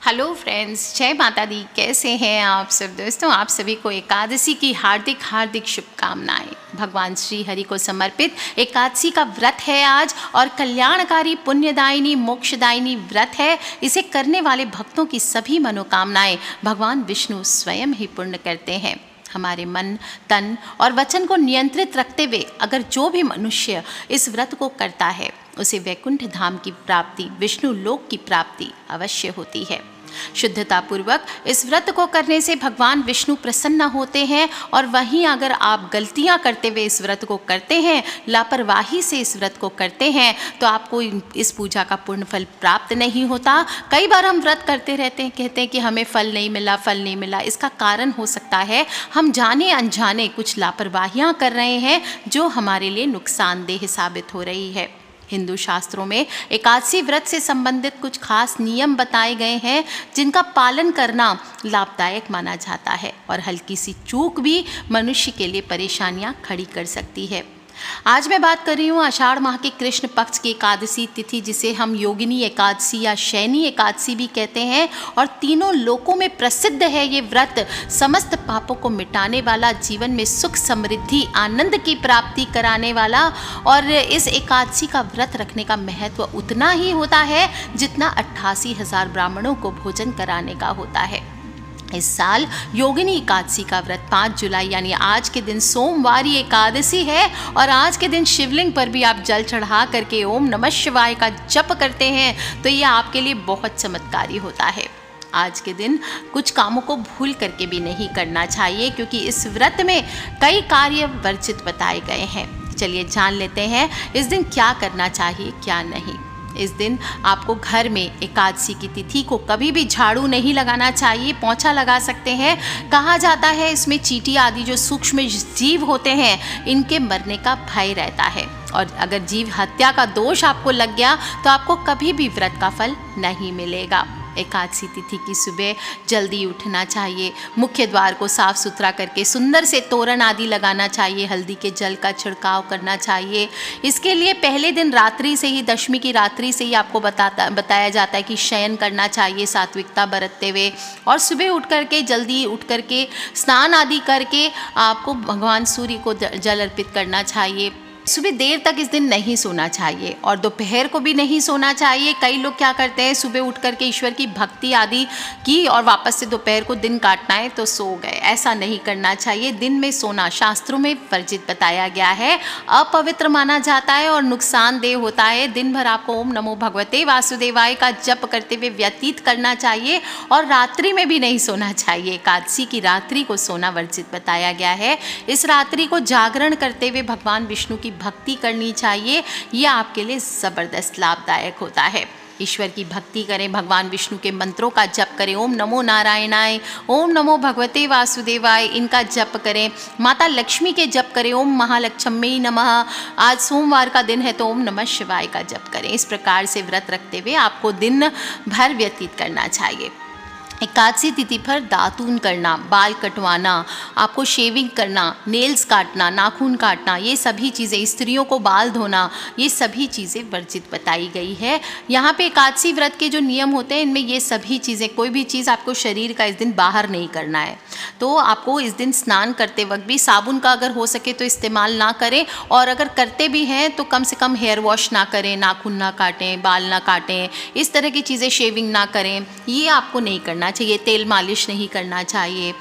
Hello friends, जय माता दी। कैसे हैं आप सब दोस्तों? आप सभी को एकादशी की हार्दिक हार्दिक शुभकामनाएं। भगवान श्री हरि को समर्पित एकादशी का व्रत है आज और कल्याणकारी पुण्यदायिनी मोक्षदायिनी व्रत है। इसे करने वाले भक्तों की सभी मनोकामनाएं भगवान विष्णु स्वयं ही पूर्ण करते हैं। हमारे मन, तन और वचन को नियंत्रित रखते हुए अगर जो भी मनुष्य इस व्रत को करता है उसे वैकुंठ धाम की प्राप्ति, विष्णु लोक की प्राप्ति अवश्य होती है। शुद्धता पूर्वक इस व्रत को करने से भगवान विष्णु प्रसन्न होते हैं और वहीं अगर आप गलतियां करते हुए इस व्रत को करते हैं, लापरवाही से इस व्रत को करते हैं, तो आपको इस पूजा का पूर्ण फल प्राप्त नहीं होता। कई बार हम व्रत करते रहते हैं, कहते हैं कि हमें फल नहीं मिला, फल नहीं मिला। इसका कारण हो सकता है हम जाने अनजाने कुछ लापरवाहियां कर रहे हैं जो हमारे लिए नुकसानदेह साबित हो रही है। हिंदू शास्त्रों में एकादशी व्रत से संबंधित कुछ खास नियम बताए गए हैं जिनका पालन करना लाभदायक माना जाता है और हल्की सी चूक भी मनुष्य के लिए परेशानियां खड़ी कर सकती है। आज मैं बात कर रही हूँ आषाढ़ माह के कृष्ण पक्ष की एकादशी तिथि, जिसे हम योगिनी एकादशी या शयनी एकादशी भी कहते हैं, और तीनों लोकों में प्रसिद्ध है ये व्रत। समस्त पापों को मिटाने वाला, जीवन में सुख समृद्धि आनंद की प्राप्ति कराने वाला। और इस एकादशी का व्रत रखने का महत्व उतना ही होता है जितना 88,000 ब्राह्मणों को भोजन कराने का होता है। इस साल योगिनी एकादशी का व्रत 5 जुलाई यानी आज के दिन सोमवारी एकादशी है और आज के दिन शिवलिंग पर भी आप जल चढ़ा करके ओम नमः शिवाय का जप करते हैं तो ये आपके लिए बहुत चमत्कारी होता है। आज के दिन कुछ कामों को भूल करके भी नहीं करना चाहिए क्योंकि इस व्रत में कई कार्य वर्जित बताए गए हैं। चलिए जान लेते हैं इस दिन क्या करना चाहिए, क्या नहीं। इस दिन आपको घर में एकादशी की तिथि को कभी भी झाड़ू नहीं लगाना चाहिए, पोंछा लगा सकते हैं। कहा जाता है इसमें चींटी आदि जो सूक्ष्म जीव होते हैं इनके मरने का भय रहता है और अगर जीव हत्या का दोष आपको लग गया तो आपको कभी भी व्रत का फल नहीं मिलेगा। एकादशी तिथि की सुबह जल्दी उठना चाहिए, मुख्य द्वार को साफ सुथरा करके सुंदर से तोरण आदि लगाना चाहिए, हल्दी के जल का छिड़काव करना चाहिए। इसके लिए पहले दिन रात्रि से ही, दशमी की रात्रि से ही आपको बताया जाता है कि शयन करना चाहिए सात्विकता बरतते हुए और सुबह उठ करके जल्दी उठ करके स्नान आदि करके आपको भगवान सूर्य को जल अर्पित करना चाहिए। सुबह देर तक इस दिन नहीं सोना चाहिए और दोपहर को भी नहीं सोना चाहिए। कई लोग क्या करते हैं, सुबह उठ करके ईश्वर की भक्ति आदि की और वापस से दोपहर को दिन काटना है तो सो गए। ऐसा नहीं करना चाहिए। दिन में सोना शास्त्रों में वर्जित बताया गया है, अपवित्र माना जाता है और नुकसानदेह होता है। दिन भर आपको ओम नमो भगवते वासुदेवाय का जप करते हुए व्यतीत करना चाहिए और रात्रि में भी नहीं सोना चाहिए। एकादशी की रात्रि को सोना वर्जित बताया गया है। इस रात्रि को जागरण करते हुए भगवान विष्णु की भक्ति करनी चाहिए। यह आपके लिए ज़बरदस्त लाभदायक होता है। ईश्वर की भक्ति करें, भगवान विष्णु के मंत्रों का जप करें, ओम नमो नारायणाय, ओम नमो भगवते वासुदेवाय, इनका जप करें। माता लक्ष्मी के जप करें, ओम महालक्ष्मी नमः। आज सोमवार का दिन है तो ओम नमः शिवाय का जप करें। इस प्रकार से व्रत रखते हुए आपको दिन भर व्यतीत करना चाहिए। एकादशी तिथि पर दातून करना, बाल कटवाना, आपको शेविंग करना, नेल्स काटना, नाखून काटना, ये सभी चीज़ें, स्त्रियों को बाल धोना, ये सभी चीज़ें वर्जित बताई गई है। यहाँ पे एकादशी व्रत के जो नियम होते हैं इनमें ये सभी चीज़ें, कोई भी चीज़ आपको शरीर का इस दिन बाहर नहीं करना है। तो आपको इस दिन स्नान करते वक्त भी साबुन का अगर हो सके तो इस्तेमाल ना करें और अगर करते भी हैं तो कम से कम हेयर वॉश ना करें, नाखून ना काटें, बाल ना काटें, इस तरह की चीज़ें, शेविंग ना करें, ये आपको नहीं करना चाहिए। तेल मालिश नहीं करना चाहिए।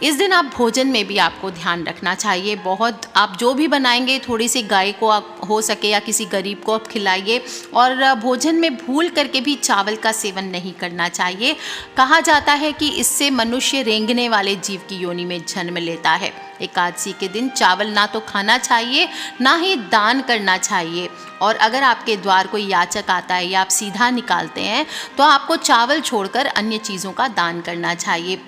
इस दिन आप भोजन में भी आपको ध्यान रखना चाहिए। बहुत आप जो भी बनाएंगे थोड़ी सी गाय को आप हो सके या किसी गरीब को आप खिलाइए और भोजन में भूल करके भी चावल का सेवन नहीं करना चाहिए। कहा जाता है कि इससे मनुष्य रेंगने वाले जीव की योनि में जन्म लेता है। एकादशी के दिन चावल ना तो खाना चाहिए ना ही दान करना चाहिए और अगर आपके द्वार कोई याचक आता है या आप सीधा निकालते हैं तो आपको चावल छोड़कर अन्य चीज़ों का दान करना चाहिए।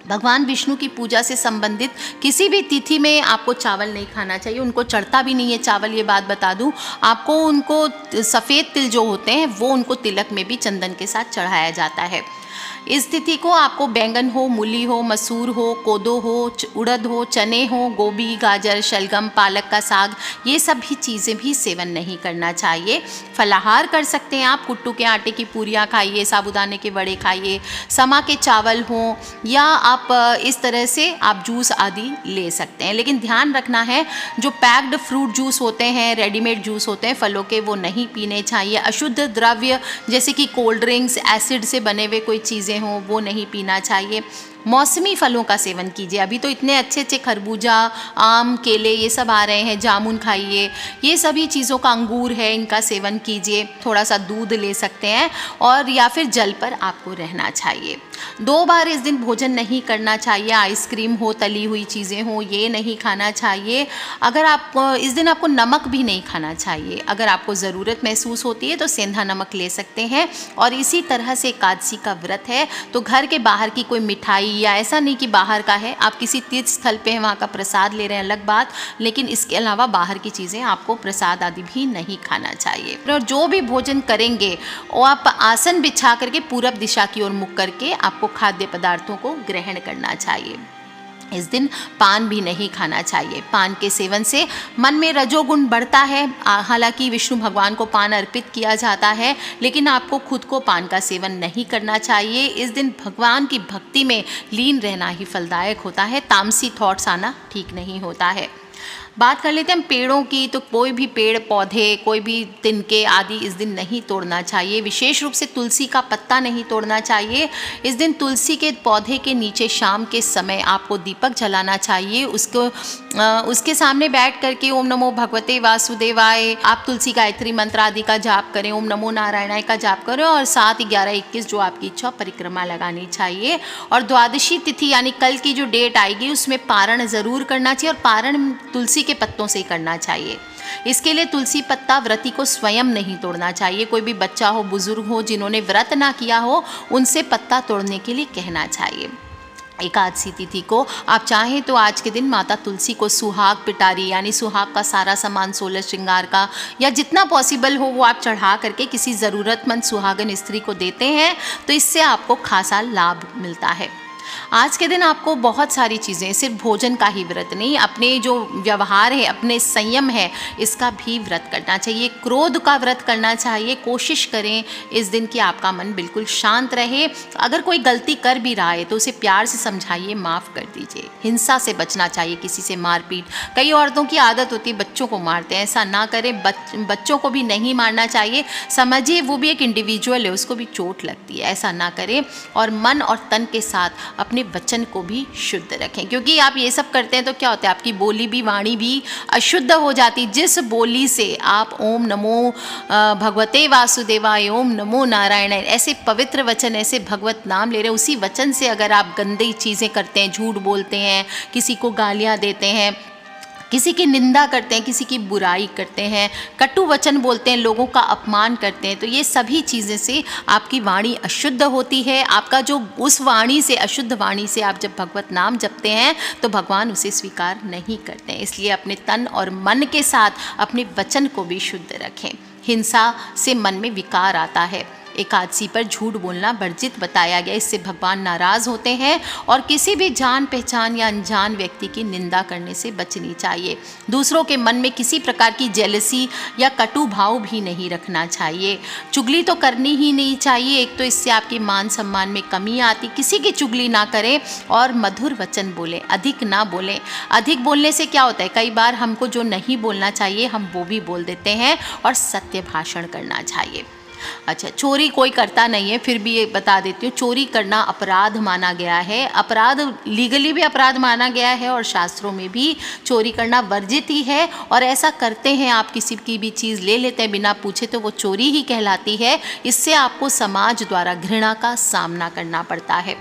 भगवान विष्णु की पूजा से संबंधित किसी भी तिथि में आपको चावल नहीं खाना चाहिए। उनको चढ़ता भी नहीं है चावल, ये बात बता दूं आपको। उनको सफ़ेद तिल जो होते हैं वो उनको तिलक में भी चंदन के साथ चढ़ाया जाता है। इस तिथि को आपको बैंगन हो, मूली हो, मसूर हो, कोदो हो, उड़द हो, चने हो, गोभी, गाजर, शलगम, पालक का साग, ये सभी चीज़ें भी सेवन नहीं करना चाहिए। फलाहार कर सकते हैं आप, कुट्टू के आटे की पूरियाँ खाइए, साबूदाने के वड़े खाइए, समा के चावल हों, या आप इस तरह से आप जूस आदि ले सकते हैं। लेकिन ध्यान रखना है, जो पैक्ड फ्रूट जूस होते हैं, रेडीमेड जूस होते हैं फलों के, वो नहीं पीने चाहिए। अशुद्ध द्रव्य जैसे कि कोल्ड ड्रिंक्स, एसिड से बने हुए कोई चीज़ें हों, वो नहीं पीना चाहिए। मौसमी फलों का सेवन कीजिए। अभी तो इतने अच्छे अच्छे खरबूजा, आम, केले ये सब आ रहे हैं, जामुन खाइए, ये सभी चीज़ों का, अंगूर है, इनका सेवन कीजिए। थोड़ा सा दूध ले सकते हैं, और या फिर जल पर आपको रहना चाहिए। 2 बार इस दिन भोजन नहीं करना चाहिए। आइसक्रीम हो, तली हुई चीज़ें हो, ये नहीं खाना चाहिए। अगर आप इस दिन आपको नमक भी नहीं खाना चाहिए। अगर आपको ज़रूरत महसूस होती है तो सेंधा नमक ले सकते हैं। और इसी तरह से एकादशी का व्रत है तो घर के बाहर की कोई मिठाई, या ऐसा नहीं कि बाहर का है, आप किसी तीर्थ स्थल पे हैं वहाँ का प्रसाद ले रहे हैं, अलग बात, लेकिन इसके अलावा बाहर की चीज़ें आपको प्रसाद आदि भी नहीं खाना चाहिए। और जो भी भोजन करेंगे वो आप आसन बिछा करके पूरब दिशा की ओर मुख करके आपको खाद्य पदार्थों को ग्रहण करना चाहिए। इस दिन पान भी नहीं खाना चाहिए। पान के सेवन से मन में रजोगुण बढ़ता है। हालांकि विष्णु भगवान को पान अर्पित किया जाता है, लेकिन आपको खुद को पान का सेवन नहीं करना चाहिए। इस दिन भगवान की भक्ति में लीन रहना ही फलदायक होता है। तामसी थॉट्स आना ठीक नहीं होता है। बात कर लेते हैं हम पेड़ों की, तो कोई भी पेड़ पौधे, कोई भी तिनके आदि इस दिन नहीं तोड़ना चाहिए। विशेष रूप से तुलसी का पत्ता नहीं तोड़ना चाहिए। इस दिन तुलसी के पौधे के नीचे शाम के समय आपको दीपक जलाना चाहिए। उसके सामने बैठ करके ओम नमो भगवते वासुदेवाय, आप तुलसी गायत्री मंत्र आदि का जाप करें, ओम नमो नारायणाय का जाप करें, और 7, 11, 21 जो आपकी इच्छा परिक्रमा लगानी चाहिए। और द्वादशी तिथि यानी कल की जो डेट आएगी उसमें पारण ज़रूर करना चाहिए, और पारण तुलसी के पत्तों से करना चाहिए। इसके लिए तुलसी पत्ता व्रती को स्वयं नहीं तोड़ना चाहिए। कोई भी बच्चा हो, बुजुर्ग हो, जिन्होंने व्रत ना किया हो, उनसे पत्ता तोड़ने के लिए कहना चाहिए। एकादशी तिथि को आप चाहें तो आज के दिन माता तुलसी को सुहाग पिटारी यानी सुहाग का सारा सामान 16 श्रृंगार का, या जितना पॉसिबल हो वो आप चढ़ा करके किसी ज़रूरतमंद सुहागन स्त्री को देते हैं, तो इससे आपको खासा लाभ मिलता है। आज के दिन आपको बहुत सारी चीज़ें, सिर्फ भोजन का ही व्रत नहीं, अपने जो व्यवहार है, अपने संयम है, इसका भी व्रत करना चाहिए। क्रोध का व्रत करना चाहिए। कोशिश करें इस दिन कि आपका मन बिल्कुल शांत रहे। अगर कोई गलती कर भी रहा है तो उसे प्यार से समझाइए, माफ़ कर दीजिए। हिंसा से बचना चाहिए, किसी से मारपीट। कई औरतों की आदत होती है बच्चों को मारते हैं, ऐसा ना करें। बच्चों को भी नहीं मारना चाहिए। समझिए वो भी एक इंडिविजुअल है, उसको भी चोट लगती है, ऐसा ना करें। और मन और तन के साथ अपने वचन को भी शुद्ध रखें, क्योंकि आप ये सब करते हैं तो क्या होता है, आपकी बोली भी, वाणी भी अशुद्ध हो जाती। जिस बोली से आप ओम नमो भगवते वासुदेवाय, ओम नमो नारायण, ऐसे पवित्र वचन, ऐसे भगवत नाम ले रहे हैं, उसी वचन से अगर आप गंदी चीज़ें करते हैं, झूठ बोलते हैं, किसी को गालियाँ देते हैं, किसी की निंदा करते हैं, किसी की बुराई करते हैं, कटु वचन बोलते हैं, लोगों का अपमान करते हैं, तो ये सभी चीज़ें से आपकी वाणी अशुद्ध होती है। आपका जो उस वाणी से, अशुद्ध वाणी से आप जब भगवत नाम जपते हैं तो भगवान उसे स्वीकार नहीं करते हैं। इसलिए अपने तन और मन के साथ अपने वचन को भी शुद्ध रखें। हिंसा से मन में विकार आता है। एकादशी पर झूठ बोलना वर्जित बताया गया, इससे भगवान नाराज़ होते हैं। और किसी भी जान पहचान या अनजान व्यक्ति की निंदा करने से बचनी चाहिए। दूसरों के मन में किसी प्रकार की जेलसी या कटु भाव भी नहीं रखना चाहिए। चुगली तो करनी ही नहीं चाहिए, एक तो इससे आपके मान सम्मान में कमी आती। किसी की चुगली ना करें और मधुर वचन बोलें, अधिक ना बोलें। अधिक बोलने से क्या होता है, कई बार हमको जो नहीं बोलना चाहिए हम वो भी बोल देते हैं। और सत्य भाषण करना चाहिए। अच्छा, चोरी कोई करता नहीं है, फिर भी ये बता देती हूँ, चोरी करना अपराध माना गया है। अपराध लीगली भी अपराध माना गया है और शास्त्रों में भी चोरी करना वर्जित ही है। और ऐसा करते हैं, आप किसी की भी चीज़ ले लेते हैं बिना पूछे, तो वो चोरी ही कहलाती है। इससे आपको समाज द्वारा घृणा का सामना करना पड़ता है।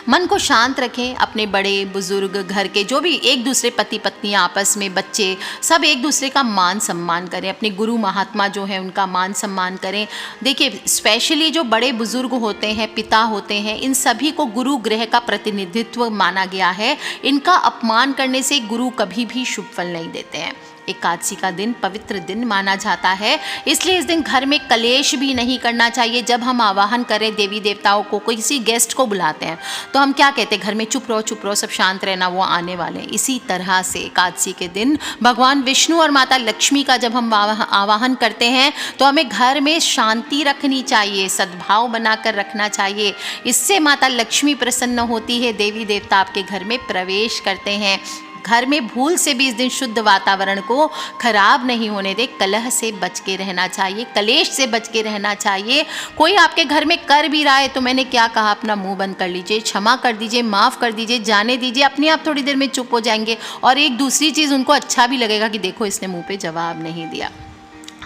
मन को शांत रखें। अपने बड़े बुजुर्ग, घर के जो भी एक दूसरे पति पत्नी, आपस में बच्चे, सब एक दूसरे का मान सम्मान करें। अपने गुरु महात्मा जो हैं उनका मान सम्मान करें। देखिए, स्पेशली जो बड़े बुजुर्ग होते हैं, पिता होते हैं, इन सभी को गुरु ग्रह का प्रतिनिधित्व माना गया है। इनका अपमान करने से गुरु कभी भी शुभ फल नहीं देते हैं। एकादशी का दिन पवित्र दिन माना जाता है, इसलिए इस दिन घर में कलेश भी नहीं करना चाहिए। जब हम आवाहन करें देवी देवताओं को, किसी गेस्ट को बुलाते हैं तो हम क्या कहते हैं, घर में चुप रहो सब शांत रहना, वो आने वाले हैं। इसी तरह से एकादशी के दिन भगवान विष्णु और माता लक्ष्मी का जब हम आवाहन करते हैं तो हमें घर में शांति रखनी चाहिए, सद्भाव बनाकर रखना चाहिए। इससे माता लक्ष्मी प्रसन्न होती है, देवी देवता आपके घर में प्रवेश करते हैं। घर में भूल से भी इस दिन शुद्ध वातावरण को खराब नहीं होने दे, कलह से बच के रहना चाहिए, कलेश से बच के रहना चाहिए। कोई आपके घर में कर भी रहा है तो मैंने क्या कहा, अपना मुंह बंद कर लीजिए, क्षमा कर दीजिए, माफ़ कर दीजिए, जाने दीजिए, अपने आप थोड़ी देर में चुप हो जाएंगे। और एक दूसरी चीज़, उनको अच्छा भी लगेगा कि देखो इसने मुंह पे जवाब नहीं दिया।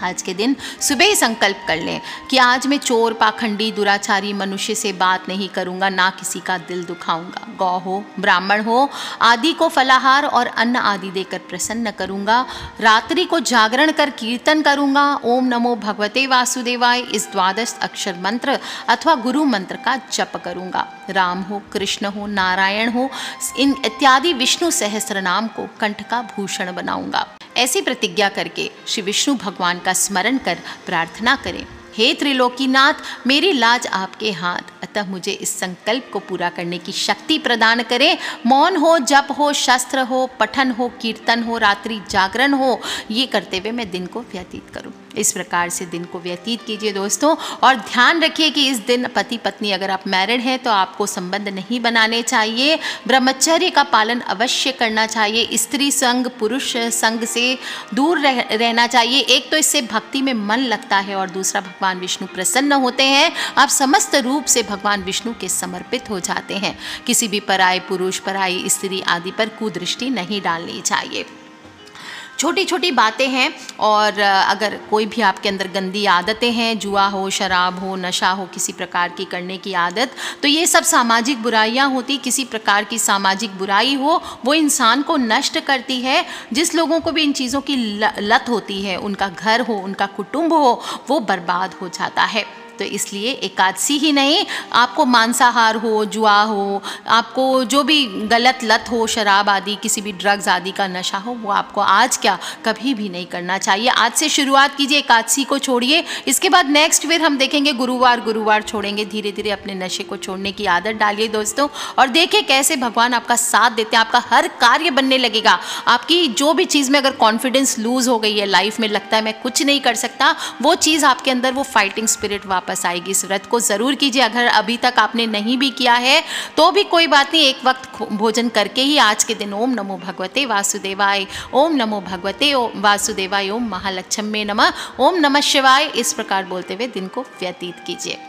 आज के दिन सुबह ही संकल्प कर लें कि आज मैं चोर, पाखंडी, दुराचारी मनुष्य से बात नहीं करूंगा, ना किसी का दिल दुखाऊंगा। गौ हो, ब्राह्मण हो आदि को फलाहार और अन्न आदि देकर प्रसन्न करूंगा। रात्रि को जागरण कर कीर्तन करूंगा। ओम नमो भगवते वासुदेवाय इस 12 अक्षर मंत्र अथवा गुरु मंत्र का जप करूंगा। राम हो, कृष्ण हो, नारायण हो, इन इत्यादि विष्णु सहस्त्र नाम को कंठ का भूषण बनाऊंगा। ऐसी प्रतिज्ञा करके श्री विष्णु भगवान का स्मरण कर प्रार्थना करें, हे त्रिलोकीनाथ, मेरी लाज आपके हाथ, अतः मुझे इस संकल्प को पूरा करने की शक्ति प्रदान करें। मौन हो, जप हो, शस्त्र हो, पठन हो, कीर्तन हो, रात्रि जागरण हो, ये करते हुए मैं दिन को व्यतीत करूं। इस प्रकार से दिन को व्यतीत कीजिए दोस्तों। और ध्यान रखिए कि इस दिन पति पत्नी, अगर आप मैरिड हैं तो आपको संबंध नहीं बनाने चाहिए, ब्रह्मचर्य का पालन अवश्य करना चाहिए, स्त्री संग, पुरुष संग से दूर रहना चाहिए। एक तो इससे भक्ति में मन लगता है और दूसरा भगवान विष्णु प्रसन्न होते हैं, आप समस्त रूप से भगवान विष्णु के समर्पित हो जाते हैं। किसी भी पराये पुरुष, पराई स्त्री आदि पर कुदृष्टि नहीं डालनी चाहिए। छोटी छोटी बातें हैं, और अगर कोई भी आपके अंदर गंदी आदतें हैं, जुआ हो, शराब हो, नशा हो, किसी प्रकार की करने की आदत, तो ये सब सामाजिक बुराइयां होती। किसी प्रकार की सामाजिक बुराई हो वो इंसान को नष्ट करती है। जिस लोगों को भी इन चीज़ों की लत होती है, उनका घर हो, उनका कुटुंब हो, वो बर्बाद हो जाता है। तो इसलिए एकादशी ही नहीं, आपको मांसाहार हो, जुआ हो, आपको जो भी गलत लत हो, शराब आदि, किसी भी ड्रग्स आदि का नशा हो, वो आपको आज क्या कभी भी नहीं करना चाहिए। आज से शुरुआत कीजिए, एकादशी को छोड़िए। इसके बाद नेक्स्ट फिर हम देखेंगे गुरुवार छोड़ेंगे। धीरे धीरे अपने नशे को छोड़ने की आदत डालिए दोस्तों, और देखिए कैसे भगवान आपका साथ देते हैं। आपका हर कार्य बनने लगेगा। आपकी जो भी चीज़ में अगर कॉन्फिडेंस लूज हो गई है, लाइफ में लगता है मैं कुछ नहीं कर सकता, वो चीज़ आपके अंदर वो फाइटिंग स्पिरिट वापस आएगी। इस व्रत को जरूर कीजिए। अगर अभी तक आपने नहीं भी किया है तो भी कोई बात नहीं, एक वक्त भोजन करके ही आज के दिन ओम नमो भगवते वासुदेवाय, ओम नमो भगवते वासुदेवाय, ओम महालक्ष्मी नमः, ओम नमः शिवाय, इस प्रकार बोलते हुए दिन को व्यतीत कीजिए।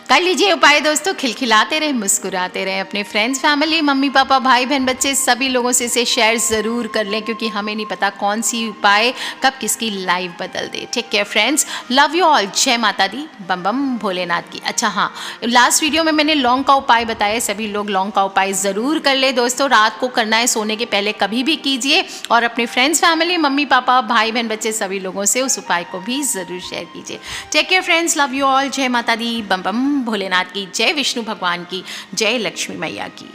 कर लीजिए उपाय दोस्तों, खिलखिलाते रहे, मुस्कुराते रहे। अपने फ्रेंड्स, फैमिली, मम्मी पापा, भाई बहन, बच्चे सभी लोगों से इसे शेयर ज़रूर कर लें, क्योंकि हमें नहीं पता कौन सी उपाय कब किसकी लाइफ बदल दे। Take care friends, love you all, जय माता दी, बम बम भोलेनाथ की। अच्छा हाँ, लास्ट वीडियो में मैंने लौंग का उपाय बताया, सभी लोग लौंग का उपाय ज़रूर कर ले दोस्तों। रात को करना है, सोने के पहले कभी भी कीजिए, और अपने फ्रेंड्स, फैमिली, मम्मी पापा, भाई बहन, बच्चे सभी लोगों से उस उपाय को भी ज़रूर शेयर कीजिए। Take care friends, love you all, जय माता दी, बम बम भोलेनाथ की, जय विष्णु भगवान की, जय लक्ष्मी मैया की।